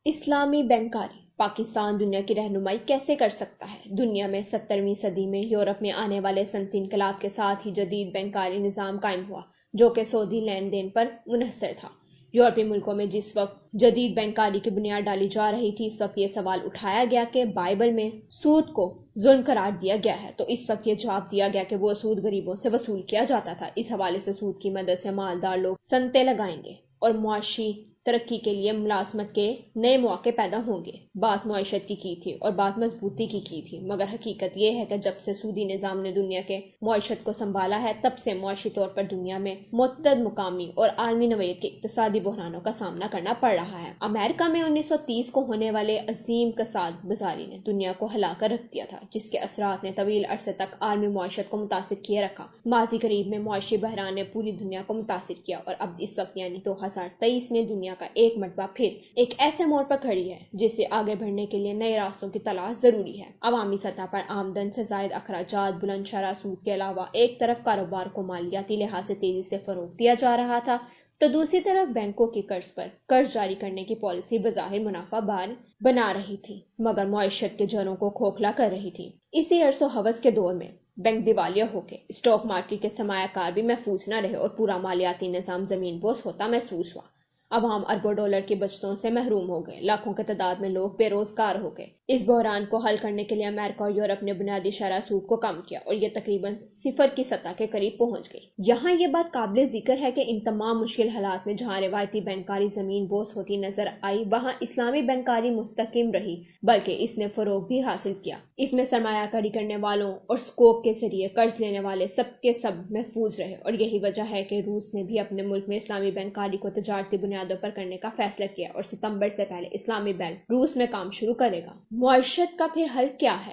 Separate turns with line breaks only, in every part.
اسلامی بینکاری پاکستان دنیا کی رہنمائی کیسے کر سکتا ہے؟ دنیا میں 17ویں صدی میں یورپ میں آنے والے صنعتی انقلاب کے ساتھ ہی جدید بینکاری نظام قائم ہوا جو کہ سودی لین دین پر منحصر تھا۔ یورپی ملکوں میں جس وقت جدید بینکاری کی بنیاد ڈالی جا رہی تھی، اس وقت یہ سوال اٹھایا گیا کہ بائبل میں سود کو ظلم قرار دیا گیا ہے، تو اس وقت یہ جواب دیا گیا کہ وہ سود غریبوں سے وصول کیا جاتا تھا۔ اس حوالے سے سود کی مدد سے مالدار لوگ صنعتیں لگائیں گے اور معاشی ترقی کے لیے ملازمت کے نئے مواقع پیدا ہوں گے۔ بات معیشت کی تھی اور بات مضبوطی کی تھی، مگر حقیقت یہ ہے کہ جب سے سودی نظام نے دنیا کے معیشت کو سنبھالا ہے، تب سے معاشی طور پر دنیا میں متعدد مقامی اور عالمی نوعیت کے اقتصادی بحرانوں کا سامنا کرنا پڑ رہا ہے۔ امریکہ میں 1930 کو ہونے والے عظیم کساد بازاری نے دنیا کو ہلا کر رکھ دیا تھا، جس کے اثرات نے طویل عرصے تک عالمی معیشت کو متاثر کیے رکھا۔ ماضی قریب میں معاشی بحران نے پوری دنیا کو متاثر کیا اور اب اس وقت یعنی 2023 میں دنیا کا ایک مرتبہ پھر ایک ایسے موڑ پر کھڑی ہے جس سے آگے بڑھنے کے لیے نئے راستوں کی تلاش ضروری ہے۔ عوامی سطح پر آمدن سے زائد اخراجات، بلند شرح سود کے علاوہ ایک طرف کاروبار کو مالیاتی لحاظ سے تیزی سے فروغ دیا جا رہا تھا، تو دوسری طرف بینکوں کی قرض پر قرض جاری کرنے کی پالیسی بظاہر منافع بار بنا رہی تھی، مگر معیشت کے جڑوں کو کھوکھلا کر رہی تھی۔ اسی عرص و حوث کے دور میں بینک دیوالیہ ہو کے اسٹاک مارکیٹ کے سرمایہ کار بھی محفوظ نہ رہے اور پورا مالیاتی نظام زمین بوس ہوتا محسوس ہوا۔ عوام اربوں ڈالر کی بچتوں سے محروم ہو گئے، لاکھوں کی تعداد میں لوگ بے روزگار ہو گئے۔ اس بحران کو حل کرنے کے لیے امریکہ اور یورپ نے بنیادی شرح سود کو کم کیا اور یہ تقریباً صفر کی سطح کے قریب پہنچ گئی۔ یہاں یہ بات قابل ذکر ہے کہ ان تمام مشکل حالات میں جہاں روایتی بینکاری زمین بوس ہوتی نظر آئی، وہاں اسلامی بینکاری مستحکم رہی، بلکہ اس نے فروغ بھی حاصل کیا۔ اس میں سرمایہ کاری کرنے والوں اور سکوک کے ذریعے قرض لینے والے سب کے سب محفوظ رہے، اور یہی وجہ ہے کہ روس نے بھی اپنے ملک میں اسلامی بینکاری کو تجارتی بنیادوں پر کرنے کا فیصلہ کیا اور ستمبر سے پہلے اسلامی بینک روس میں کام شروع کرے گا۔ معیشت کا پھر حل کیا ہے؟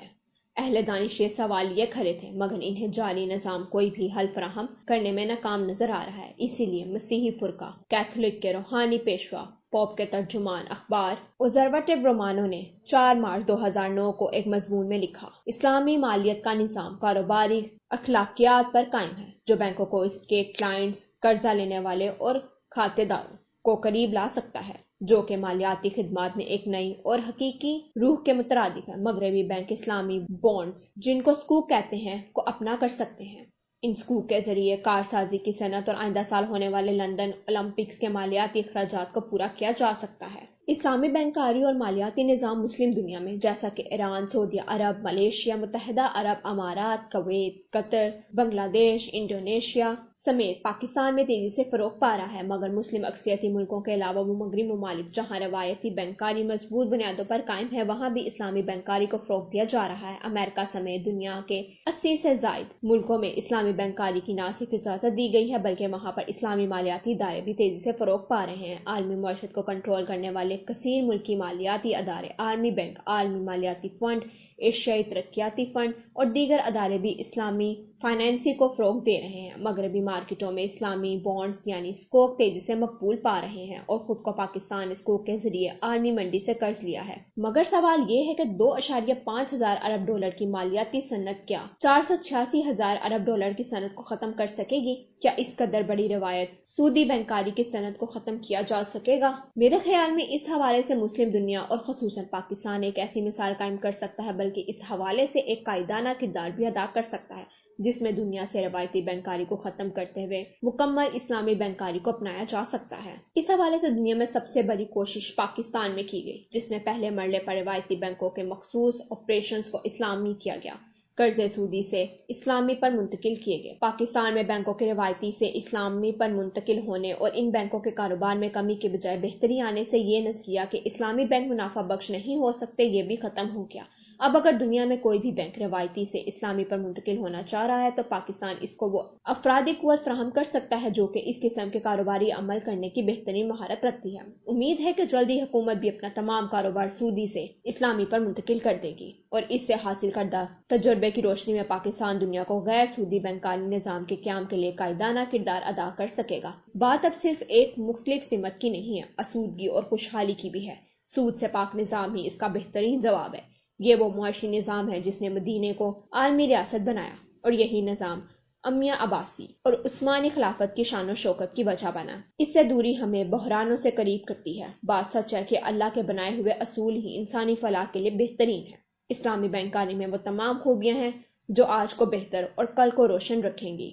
اہل دانش یہ سوال یہ کھڑے تھے، مگر انہیں جاری نظام کوئی بھی حل فراہم کرنے میں ناکام نظر آ رہا ہے۔ اسی لیے مسیحی فرقہ کیتھولک کے روحانی پیشوا، پوپ کے ترجمان اخبار اوبزرواٹو رومانو نے 4 مارچ 2009 کو ایک مضمون میں لکھا، اسلامی مالیت کا نظام کاروباری اخلاقیات پر قائم ہے جو بینکوں کو اس کے کلائنٹس، قرضہ لینے والے اور کھاتے داروں کو قریب لا سکتا ہے، جو کہ مالیاتی خدمات میں ایک نئی اور حقیقی روح کے مترادف ہے۔ مغربی بینک اسلامی بانڈز، جن کو سکوک کہتے ہیں، کو اپنا کر سکتے ہیں۔ ان سکوک کے ذریعے کارسازی کی صنعت اور آئندہ سال ہونے والے لندن اولمپکس کے مالیاتی اخراجات کو پورا کیا جا سکتا ہے۔ اسلامی بینکاری اور مالیاتی نظام مسلم دنیا میں جیسا کہ ایران، سعودی عرب، ملیشیا، متحدہ عرب امارات، کویت، قطر، بنگلہ دیش، انڈونیشیا سمیت پاکستان میں تیزی سے فروغ پا رہا ہے، مگر مسلم اکثریتی ملکوں کے علاوہ وہ مغربی ممالک جہاں روایتی بینکاری مضبوط بنیادوں پر قائم ہے، وہاں بھی اسلامی بینکاری کو فروغ دیا جا رہا ہے۔ امریکہ سمیت دنیا کے 80 سے زائد ملکوں میں اسلامی بینکاری کی نہ صرف اجازت دی گئی ہے، بلکہ وہاں پر اسلامی مالیاتی ادارے بھی تیزی سے فروغ پا رہے ہیں۔ عالمی معیشت کو کنٹرول کرنے والے کثیر ملکی مالیاتی ادارے، عالمی بینک، عالمی مالیاتی فنڈ، ایشیائی ترقیاتی فنڈ اور دیگر ادارے بھی اسلامی فائنانسی کو فروغ دے رہے ہیں۔ مغربی مارکیٹوں میں اسلامی بانڈز یعنی سکوک تیزی سے مقبول پا رہے ہیں اور خود کو پاکستان سکوک کے ذریعے عالمی منڈی سے قرض لیا ہے، مگر سوال یہ ہے کہ 2.5 ہزار ارب ڈالر کی مالیاتی صنعت کیا 486 ہزار ارب ڈالر کی صنعت کو ختم کر سکے گی؟ کیا اس قدر بڑی روایت سودی بینکاری کی صنعت کو ختم کیا جا سکے گا؟ میرے خیال میں اس حوالے سے مسلم دنیا اور خصوصاً پاکستان ایک ایسی مثال قائم کر سکتا ہے، بلکہ اس حوالے سے ایک قائدانہ کردار بھی ادا کر سکتا ہے، جس میں دنیا سے روایتی بینکاری کو ختم کرتے ہوئے مکمل اسلامی بینکاری کو اپنایا جا سکتا ہے۔ اس حوالے سے دنیا میں سب سے بڑی کوشش پاکستان میں کی گئی، جس میں پہلے مرحلے پر روایتی بینکوں کے مخصوص آپریشنز کو اسلامی کیا گیا، قرضے سودی سے اسلامی پر منتقل کیے گئے۔ پاکستان میں بینکوں کے روایتی سے اسلامی پر منتقل ہونے اور ان بینکوں کے کاروبار میں کمی کے بجائے بہتری آنے سے یہ نظریہ کہ اسلامی بینک منافع بخش نہیں ہو سکتے، یہ بھی ختم ہو گیا۔ اب اگر دنیا میں کوئی بھی بینک روایتی سے اسلامی پر منتقل ہونا چاہ رہا ہے تو پاکستان اس کو وہ افرادی قوت فراہم کر سکتا ہے جو کہ اس قسم کے کاروباری عمل کرنے کی بہترین مہارت رکھتی ہے۔ امید ہے کہ جلدی حکومت بھی اپنا تمام کاروبار سودی سے اسلامی پر منتقل کر دے گی اور اس سے حاصل کردہ تجربے کی روشنی میں پاکستان دنیا کو غیر سودی بینکاری نظام کے قیام کے لیے قائدانہ کردار ادا کر سکے گا۔ بات اب صرف ایک مختلف سمت کی نہیں ہے، آسودگی اور خوشحالی کی بھی ہے۔ سود سے پاک نظام ہی اس کا بہترین جواب ہے۔ یہ وہ معاشی نظام ہے جس نے مدینے کو عالمی ریاست بنایا، اور یہی نظام امیہ عباسی اور عثمانی خلافت کی شان و شوکت کی وجہ بنا۔ اس سے دوری ہمیں بحرانوں سے قریب کرتی ہے۔ بات سچ ہے کہ اللہ کے بنائے ہوئے اصول ہی انسانی فلاح کے لیے بہترین ہے۔ اسلامی بینکاری میں وہ تمام خوبیاں ہیں جو آج کو بہتر اور کل کو روشن رکھیں گی۔